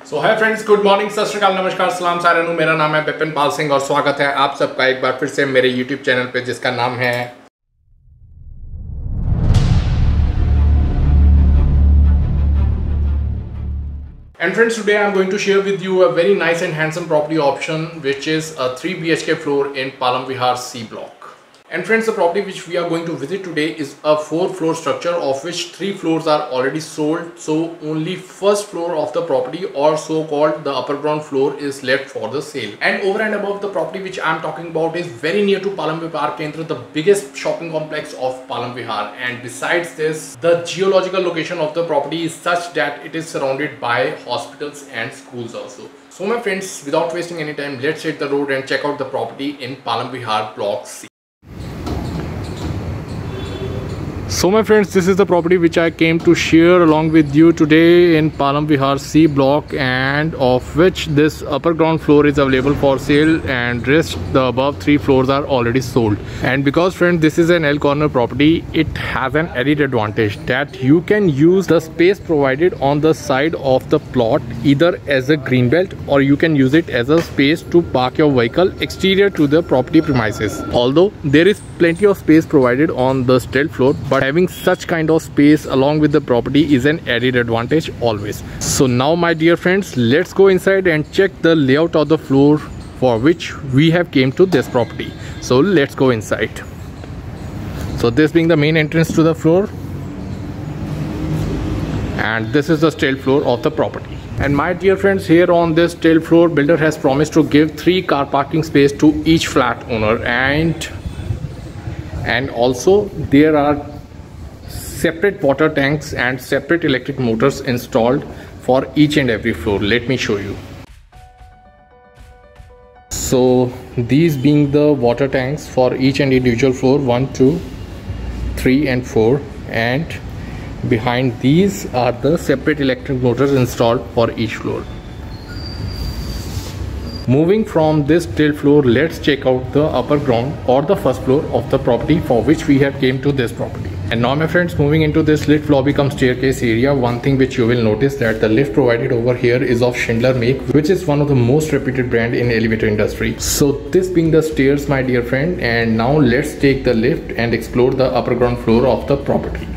सो hi friends, good morning, सत श्री अकाल, नमस्कार, सलाम सारनू। मेरा नाम है बिपिन पाल सिंह और स्वागत है आप सबका एक बार फिर से मेरे यूट्यूब चैनल पे जिसका नाम है And friends, today I am going to share with you a very nice and handsome property option which is a 3 BHK floor in Palam Vihar C block. And friends, the property which we are going to visit today is a 4-floor structure of which 3 floors are already sold. So only first floor of the property, or so called the upper ground floor, is left for the sale. And over and above, the property which I am talking about is very near to Palam Vihar Kendra, the biggest shopping complex of Palam Vihar. And besides this, the geological location of the property is such that it is surrounded by hospitals and schools also. So my friends, without wasting any time, let's hit the road and check out the property in Palam Vihar Block C. So my friends, this is the property which I came to share along with you today in Palam Vihar C block, and of which this upper ground floor is available for sale and rest the above 3 floors are already sold. And because friends, this is an L corner property, it has an added advantage that you can use the space provided on the side of the plot either as a green belt, or you can use it as a space to park your vehicle exterior to the property premises. Although there is plenty of space provided on the stealth floor, but having such kind of space along with the property is an added advantage always. So now my dear friends, let's go inside and check the layout of the floor for which we have came to this property. So let's go inside. So this being the main entrance to the floor, and this is the stealth floor of the property. And my dear friends, here on this stealth floor, builder has promised to give 3 car parking space to each flat owner, and also there are separate water tanks and separate electric motors installed for each and every floor. Let me show you. So these being the water tanks for each and individual floor, 1, 2, 3 and 4, and behind these are the separate electric motors installed for each floor. Moving from this stealth floor, let's check out the upper ground or the first floor of the property for which we have came to this property. And now my friends, moving into this lift lobby cum staircase area, one thing which you will notice that the lift provided over here is of Schindler make, which is one of the most reputed brand in elevator industry. So this being the stairs my dear friend, and now let's take the lift and explore the upper ground floor of the property.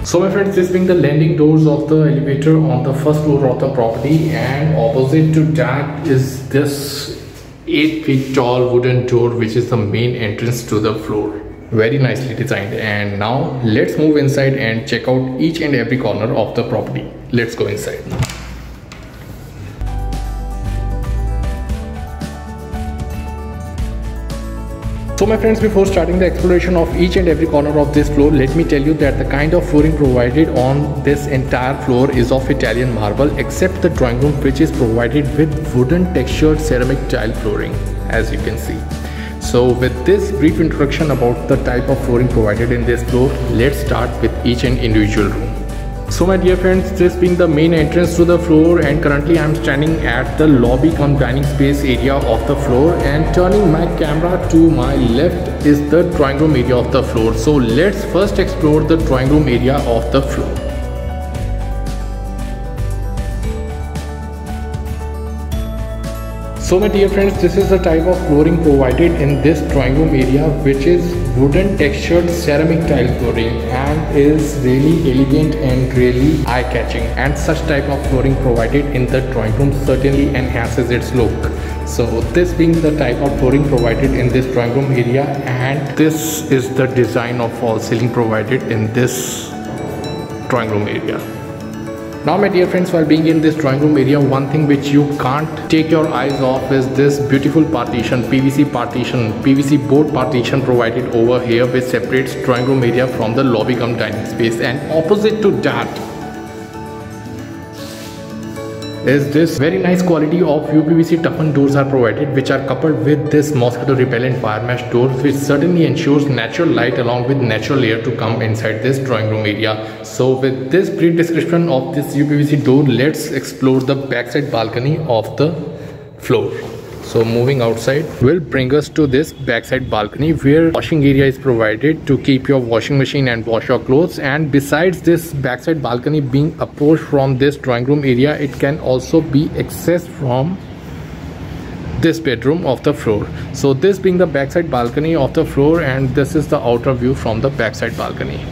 So my friends, this being the landing doors of the elevator on the first floor of the property, and opposite to that is this 8 feet tall wooden door which is the main entrance to the floor. Very nicely designed. And now let's move inside and check out each and every corner of the property. Let's go inside. So my friends, before starting the exploration of each and every corner of this floor, let me tell you that the kind of flooring provided on this entire floor is of Italian marble, except the drawing room which is provided with wooden textured ceramic tile flooring, as you can see. So with this brief introduction about the type of flooring provided in this floor, let's start with each and individual room. So my dear friends, this being the main entrance to the floor, and currently I am standing at the lobby cum dining space area of the floor, and turning my camera to my left is the drawing room area of the floor. So let's first explore the drawing room area of the floor. So my dear friends, this is the type of flooring provided in this drawing room area, which is wooden textured ceramic tile flooring, and is really elegant and really eye-catching. And such type of flooring provided in the drawing room certainly enhances its look. So this being the type of flooring provided in this drawing room area, and this is the design of false ceiling provided in this drawing room area. Now my dear friends, while being in this drawing room area, one thing which you can't take your eyes off is this beautiful partition, PVC board partition provided over here, which separates drawing room area from the lobby cum dining space. And opposite to that is this very nice quality of UPVC toughened doors are provided, which are coupled with this mosquito repellent wire mesh door, which certainly ensures natural light along with natural air to come inside this drawing room area. So with this brief description of this UPVC door, let's explore the backside balcony of the floor. So moving outside will bring us to this backside balcony where washing area is provided to keep your washing machine and wash your clothes. And besides this backside balcony being approached from this drawing room area, it can also be accessed from this bedroom of the floor. So this being the backside balcony of the floor, and this is the outer view from the backside balcony.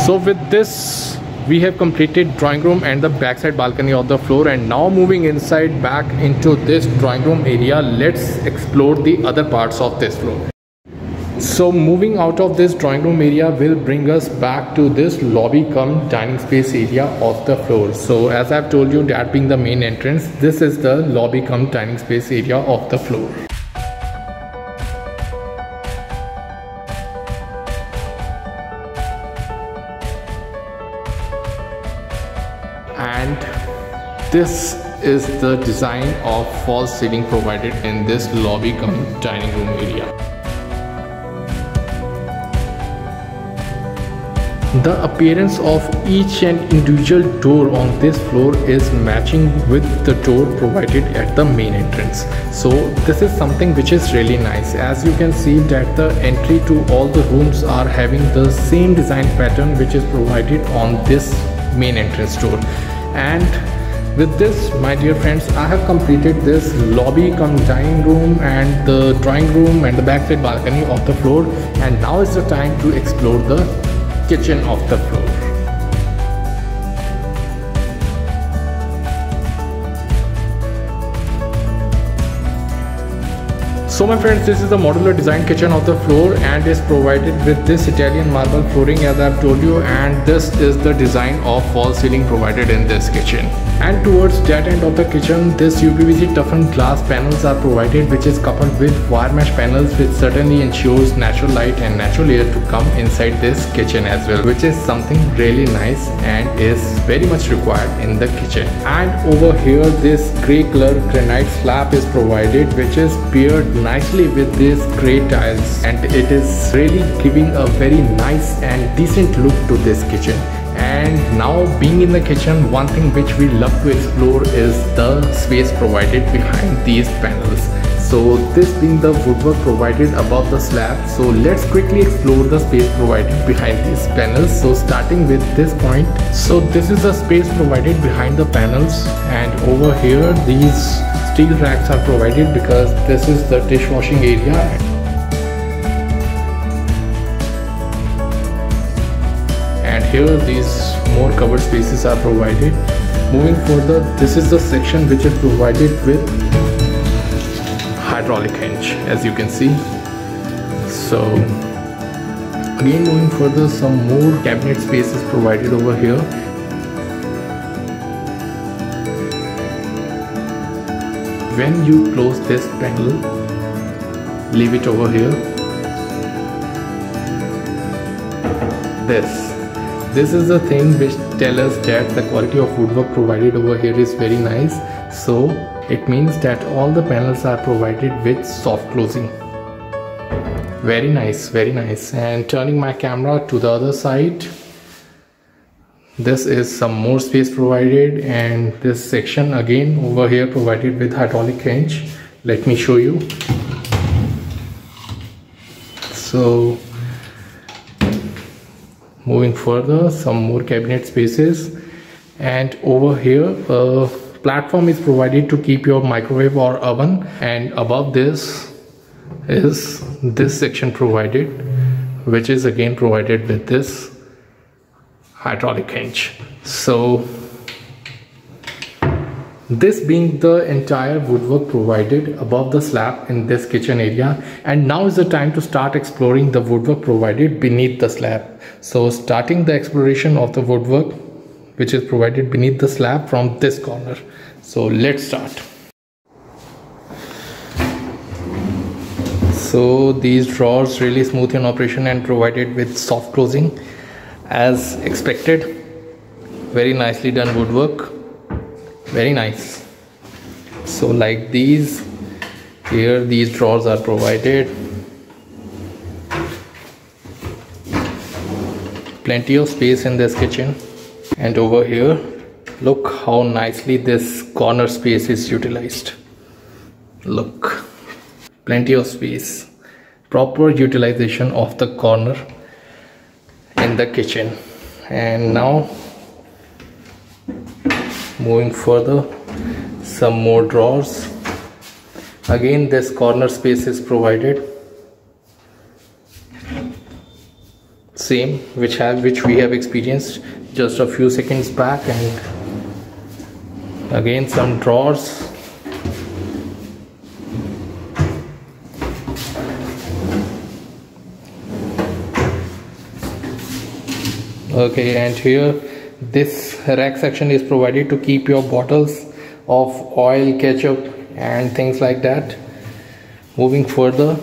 So with this we have completed drawing room and the backside balcony of the floor, and now moving inside back into this drawing room area, let's explore the other parts of this floor. So moving out of this drawing room area will bring us back to this lobby cum dining space area of the floor. So as I've told you, that being the main entrance, this is the lobby cum dining space area of the floor. And this is the design of false ceiling provided in this lobby cum dining room area. The appearance of each and individual door on this floor is matching with the door provided at the main entrance. So this is something which is really nice. As you can see that the entry to all the rooms are having the same design pattern which is provided on this main entrance door. And with this, my dear friends, I have completed this lobby cum dining room and the drawing room and the backside balcony of the floor, and now is the time to explore the kitchen of the floor. So my friends, this is the modular design kitchen of the floor and is provided with this Italian marble flooring as I've told you, and this is the design of false ceiling provided in this kitchen. And towards that end of the kitchen, this UPVC toughened glass panels are provided, which is coupled with wire mesh panels, which certainly ensures natural light and natural air to come inside this kitchen as well, which is something really nice and is very much required in the kitchen. And over here, this grey color granite slab is provided, which is paired nicely with these grey tiles, and it is really giving a very nice and decent look to this kitchen. And now being in the kitchen, one thing which we love to explore is the space provided behind these panels. So this being the woodwork provided above the slab, so let's quickly explore the space provided behind these panels. So starting with this point, so this is the space provided behind the panels, and over here these steel racks are provided because this is the dishwashing area. And here these more covered spaces are provided. Moving further, this is the section which is provided with hydraulic hinge, as you can see. So again, moving further, some more cabinet space is provided over here. When you close this panel, leave it over here. This is the thing which tells us that the quality of woodwork provided over here is very nice. So it means that all the panels are provided with soft closing. Very nice, very nice. And turning my camera to the other side, this is some more space provided, and this section again over here provided with hydraulic hinge. Let me show you. So moving further, some more cabinet spaces, and over here a platform is provided to keep your microwave or oven, and above this is this section provided, which is again provided with this hydraulic hinge. So this being the entire woodwork provided above the slab in this kitchen area, and now is the time to start exploring the woodwork provided beneath the slab. So starting the exploration of the woodwork which is provided beneath the slab from this corner. So let's start. So these drawers really smooth in operation and provided with soft closing as expected. Very nicely done woodwork, very nice. So like these here, these drawers are provided. Plenty of space in this kitchen. And over here Look how nicely this corner space is utilized. Look, plenty of space, proper utilization of the corner in the kitchen. And now moving further, some more drawers. Again, this corner space is provided, same which we have experienced just a few seconds back. And again, some drawers. Okay, and here this rack section is provided to keep your bottles of oil, ketchup and things like that. Moving further,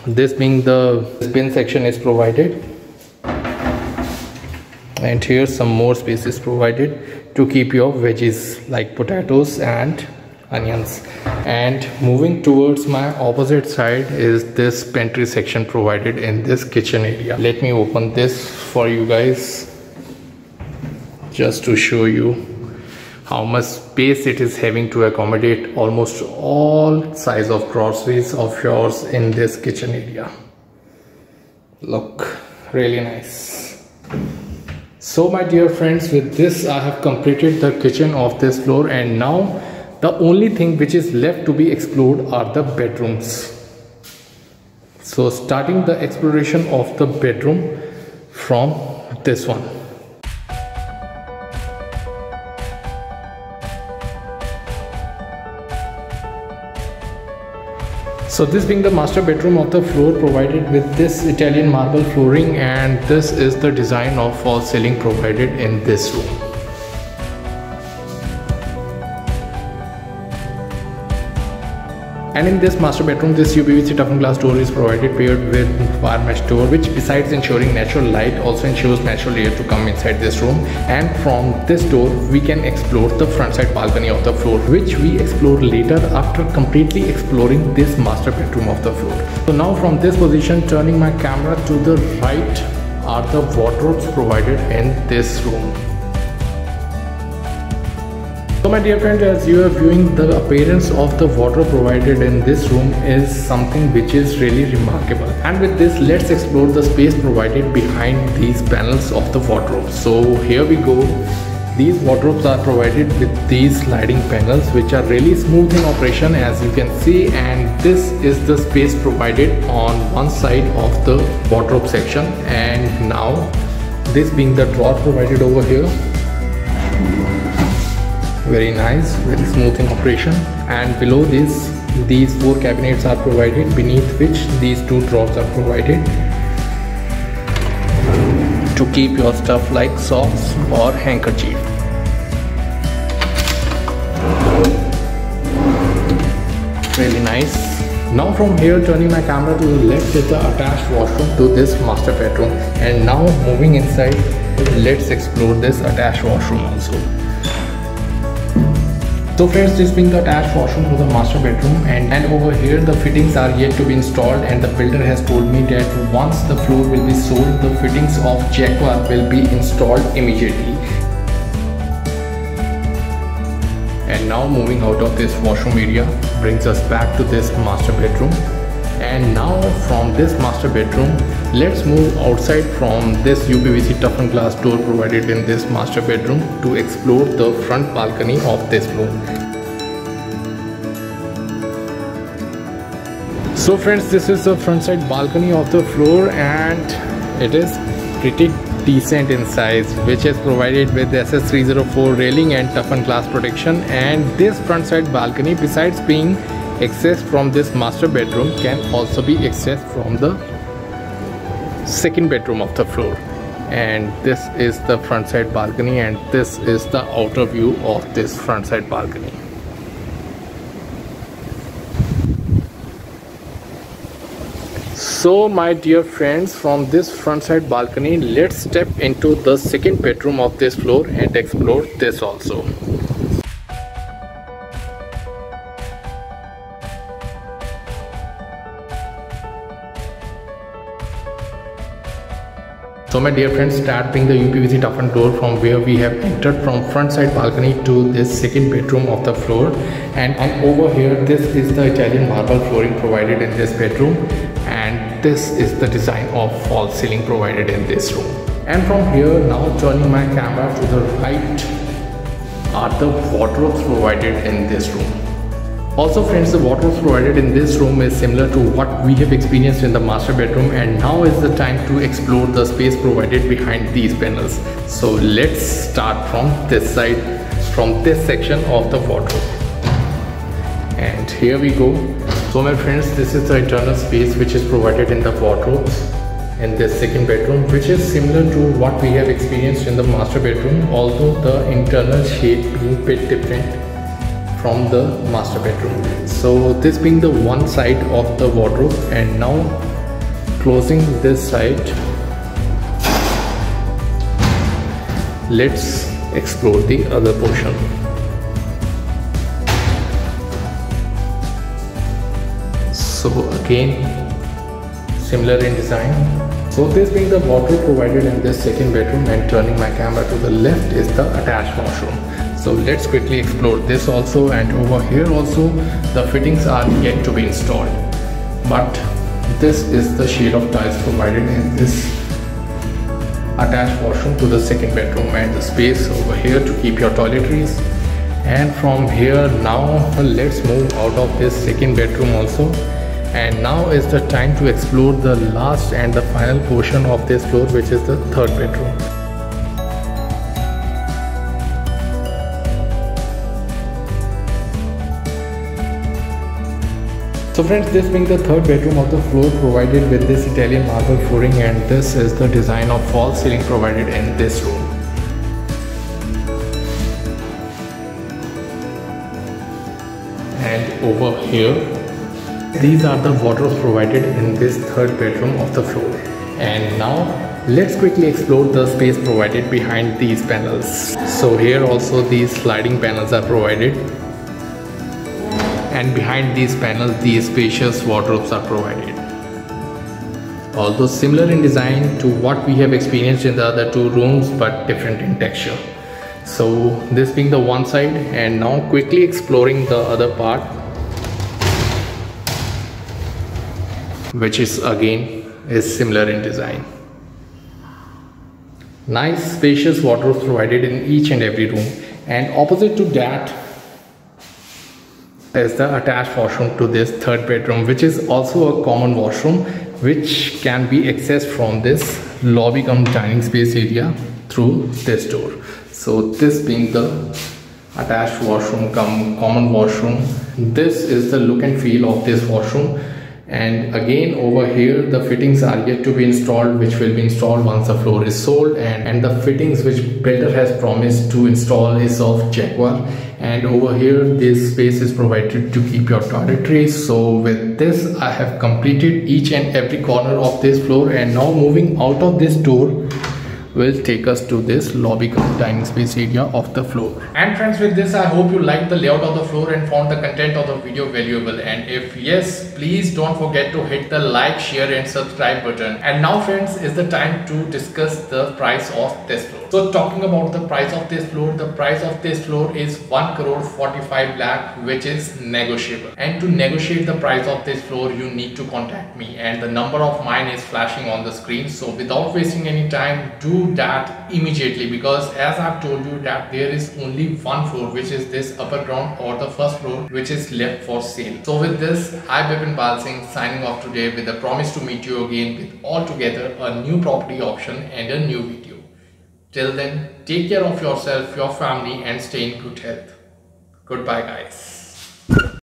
this being the bin section is provided, and here some more space is provided to keep your veggies like potatoes and onions. And moving towards my opposite side is this pantry section provided in this kitchen area. Let me open this for you guys just to show you how much space it is having to accommodate almost all size of groceries of yours in this kitchen area. Look, really nice. So my dear friends, with this I have completed the kitchen of this floor, and now the only thing which is left to be explored are the bedrooms. So starting the exploration of the bedroom from this one. So this being the master bedroom of the floor, provided with this Italian marble flooring, and this is the design of false ceiling provided in this room. And in this master bedroom, this UPVC toughened glass door is provided paired with wire mesh door, which besides ensuring natural light also ensures natural air to come inside this room. And from this door we can explore the front side balcony of the floor, which we explore later after completely exploring this master bedroom of the floor. So now from this position, turning my camera to the right, are the wardrobes provided in this room. So my dear friends, as you are viewing, the appearance of the wardrobe provided in this room is something which is really remarkable. And with this, let's explore the space provided behind these panels of the wardrobe. So here we go. These wardrobes are provided with these sliding panels which are really smooth in operation, as you can see, and this is the space provided on one side of the wardrobe section. And now this being the drawer provided over here. Very nice, very smooth in operation. And below this, these 4 cabinets are provided, beneath which these 2 drawers are provided to keep your stuff like socks or handkerchief. Really nice. Now from here, turning my camera to the left is the attached washroom to this master bedroom. And now moving inside, let's explore this attached washroom also. So friends, this being the attached washroom to the master bedroom, and over here the fittings are yet to be installed, and the builder has told me that once the floor will be sold, the fittings of Jacquard will be installed immediately. And now moving out of this washroom area brings us back to this master bedroom. And now from this master bedroom, let's move outside from this UPVC toughened glass door provided in this master bedroom to explore the front balcony of this floor. So friends, this is the front side balcony of the floor, and it is pretty decent in size, which is provided with SS304 railing and toughened glass protection. And this front side balcony, besides being accessed from this master bedroom, can also be accessed from the second bedroom of the floor. And this is the front side balcony, and this is the outer view of this front side balcony. So my dear friends, from this front side balcony, let's step into the second bedroom of this floor and explore this also. So my dear friends, that being the UPVC toughened door from where we have entered from front side balcony to this second bedroom of the floor, and over here this is the Italian marble flooring provided in this bedroom, and this is the design of false ceiling provided in this room. And from here, now turning my camera to the right, are the wardrobes provided in this room. Also friends, the wardrobes provided in this room is similar to what we have experienced in the master bedroom, and now is the time to explore the space provided behind these panels. So let's start from this side, from this section of the wardrobe. And here we go. So my friends, this is the internal space which is provided in the wardrobes in this second bedroom, which is similar to what we have experienced in the master bedroom, although the internal shape being a bit different from the master bedroom. So this being the one side of the wardrobe, and now closing this side, let's explore the other portion. So again, similar in design. So this being the wardrobe provided in this second bedroom, and turning my camera to the left is the attached washroom. So let's quickly explore this also, and over here also the fittings are yet to be installed. But this is the shade of tiles provided in this attached washroom to the second bedroom, and the space over here to keep your toiletries. And from here now let's move out of this second bedroom also, and now is the time to explore the last and the final portion of this floor, which is the third bedroom. So friends, this being the third bedroom of the floor provided with this Italian marble flooring, and this is the design of false ceiling provided in this room. And over here, these are the wardrobes provided in this third bedroom of the floor. And now let's quickly explore the space provided behind these panels. So here also these sliding panels are provided, and behind these panels these spacious wardrobes are provided, although similar in design to what we have experienced in the other two rooms, but different in texture. So this being the one side, and now quickly exploring the other part, which is again is similar in design. Nice spacious wardrobes provided in each and every room, and opposite to that is the attached washroom to this third bedroom, which is also a common washroom which can be accessed from this lobby cum dining space area through this door. So this being the attached washroom cum common washroom, this is the look and feel of this washroom. And again over here the fittings are yet to be installed, which will be installed once the floor is sold, and the fittings which builder has promised to install is of Jaguar. And over here this space is provided to keep your toiletries. So with this I have completed each and every corner of this floor, and now moving out of this door will take us to this lobby cum dining space area of the floor. And friends, with this I hope you liked the layout of the floor and found the content of the video valuable, and if yes, please don't forget to hit the like, share and subscribe button. And now friends, is the time to discuss the price of this floor. So talking about the price of this floor, the price of this floor is 1,45 lakh, which is negotiable. And to negotiate the price of this floor you need to contact me, and the number of mine is flashing on the screen. So without wasting any time, do that immediately, because as I've told you that there is only one floor, which is this upper ground or the first floor, which is left for sale. So with this, I Bipin Pal Singh signing off today with a promise to meet you again with altogether a new property option and a new video. Till then, take care of yourself, your family and stay in good health. Goodbye guys.